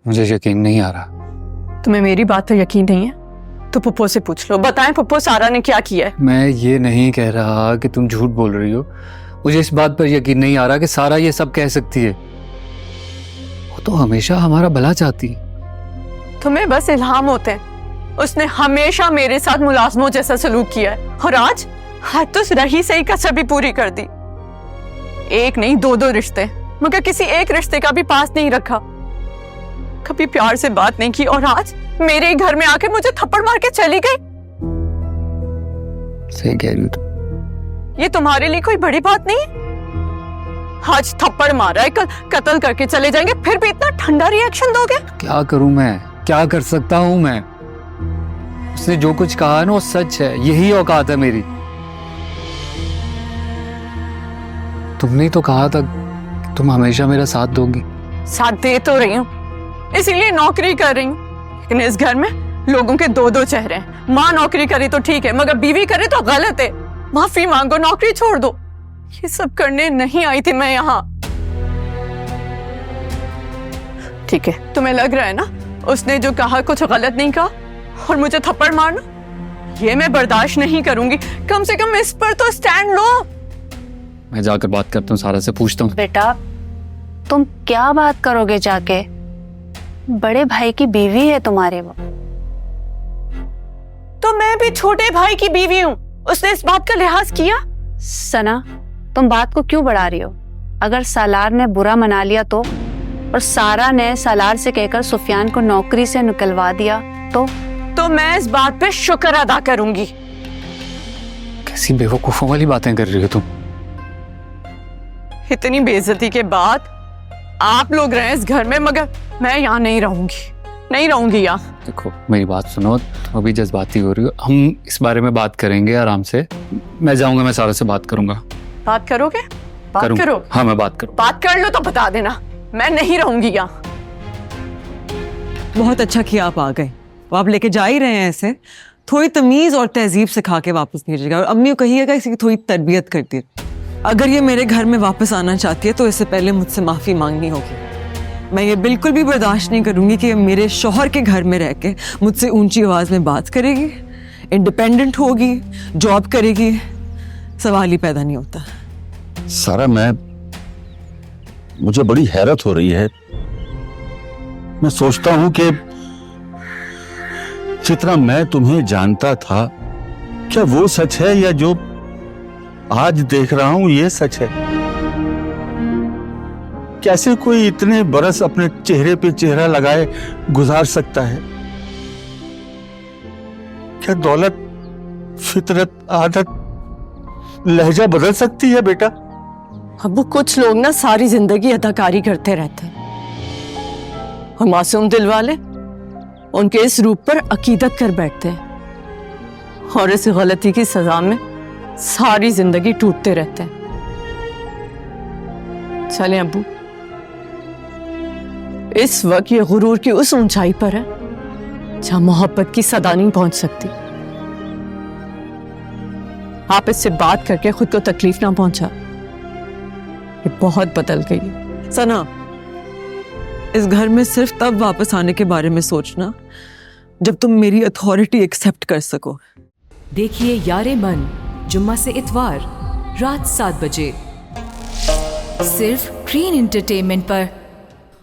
मुझे यकीन नहीं आ रहा। तुम्हें मेरी बात पर यकीन नहीं है तो पप्पो से पूछ लो। बताएं पप्पो सारा ने क्या किया है। मैं ये नहीं कह रहा कि तुम झूठ बोल रही हो, मुझे इस बात पर यकीन नहीं आ रहा कि सारा ये सब कह सकती है। वो तो हमेशा हमारा भला चाहती है। तुम्हें बस इल्हाम होते हैं। उसने हमेशा मेरे साथ मुलाजमों जैसा सलूक किया है और आज तो रही सही कसर भी पूरी कर दी। एक नहीं दो रिश्ते, मगर किसी एक रिश्ते का भी पास नहीं रखा। कभी प्यार से बात नहीं की और आज मेरे ही घर में आके मुझे थप्पड़ मार के चली गई। सही कह रही हो तुम। ये तुम्हारे लिए कोई बड़ी बात नहीं है? आज थप्पड़ मारा है, कल कत्ल करके चले जाएंगे, फिर भी इतना ठंडा रिएक्शन दोगे? क्या करूं मैं, क्या कर सकता हूं मैं? उसने जो कुछ कहा है ना वो सच है, यही औकात है मेरी। तुमने तो कहा था कि तुम हमेशा मेरा साथ दोगी। साथ दे तो रही हूँ, इसीलिए नौकरी कर रही हूँ। लेकिन इस घर में लोगों के दो चेहरे हैं। माँ नौकरी करे तो ठीक है, मगर बीवी करे तो गलत है। माफी मांगो, नौकरी छोड़ दो। ये सब करने नहीं आई थी मैं यहाँ। ठीक है, तुम्हें लग रहा है ना उसने जो कहा कुछ गलत नहीं कहा और मुझे थप्पड़ मारना, ये मैं बर्दाश्त नहीं करूंगी। कम से कम इस पर तो स्टैंड लो। मैं जाकर बात करता हूँ, सारा से पूछता हूँ। बेटा तुम क्या बात करोगे जाके? बड़े भाई की बीवी है तुम्हारे वो। तो मैं भी छोटे भाई की बीवी हूँ, उसने इस बात का लिहाज किया? सना तुम बात को क्यों बढ़ा रही हो? अगर सालार ने बुरा मना लिया तो, और सारा ने सालार से कहकर सुफियान को नौकरी से निकलवा दिया तो मैं इस बात पे शुक्र अदा करूंगी। कैसी बेवकूफों वाली बातें कर रही हो तुम? इतनी बेइज्जती के बाद आप लोग रहे इस घर में, मगर मैं यहाँ नहीं रहूंगी यहाँ। देखो मेरी बात सुनो, तुम अभी जज्बाती हो रही हो, हम इस बारे में बात करेंगे आराम से। मैं जाऊंगा, मैं सारा से बात करूंगा। बात करोगे? बात करो। हाँ मैं बात करूँ। बात कर लो तो बता देना, मैं नहीं रहूंगी यहाँ। बहुत अच्छा किया आप आ गए। आप लेके जा ही रहे हैं ऐसे, थोड़ी तमीज और तहजीब सिखा के वापस भेजिएगा और अम्मी को कहिएगा इसकी थोड़ी तरबियत करती है। अगर ये मेरे घर में वापस आना चाहती है तो इससे पहले मुझसे माफी मांगनी होगी। मैं ये बिल्कुल भी बर्दाश्त नहीं करूंगी कि ये मेरे शौहर के घर में रह के मुझसे ऊंची आवाज में बात करेगी, इंडिपेंडेंट होगी, जॉब करेगी, सवाल ही पैदा नहीं होता। सारा मुझे बड़ी हैरत हो रही है। मैं सोचता हूं कि जितना मैं तुम्हें जानता था, क्या वो सच है या जो आज देख रहा हूं ये सच है? कैसे कोई इतने बरस अपने चेहरे पे चेहरा लगाए गुजार सकता है? क्या दौलत, फितरत, आदत, लहजा बदल सकती है बेटा? अबू कुछ लोग ना सारी जिंदगी अदाकारी करते रहते हैं और मासूम दिल वाले उनके इस रूप पर अकीदत कर बैठते हैं और इस गलती की सजा में सारी जिंदगी टूटते रहते हैं। चलें अबू, इस वक्त ये गुरूर की उस ऊंचाई पर है जहां मोहब्बत की सदा नहीं पहुंच सकती। आप इससे बात करके खुद को तकलीफ ना पहुंचा। ये बहुत बदल गई। सना, इस घर में सिर्फ तब वापस आने के बारे में सोचना जब तुम मेरी अथॉरिटी एक्सेप्ट कर सको। देखिए यारे मन जुम्मा से इतवार रात 7 बजे सिर्फ ग्रीन एंटरटेनमेंट पर।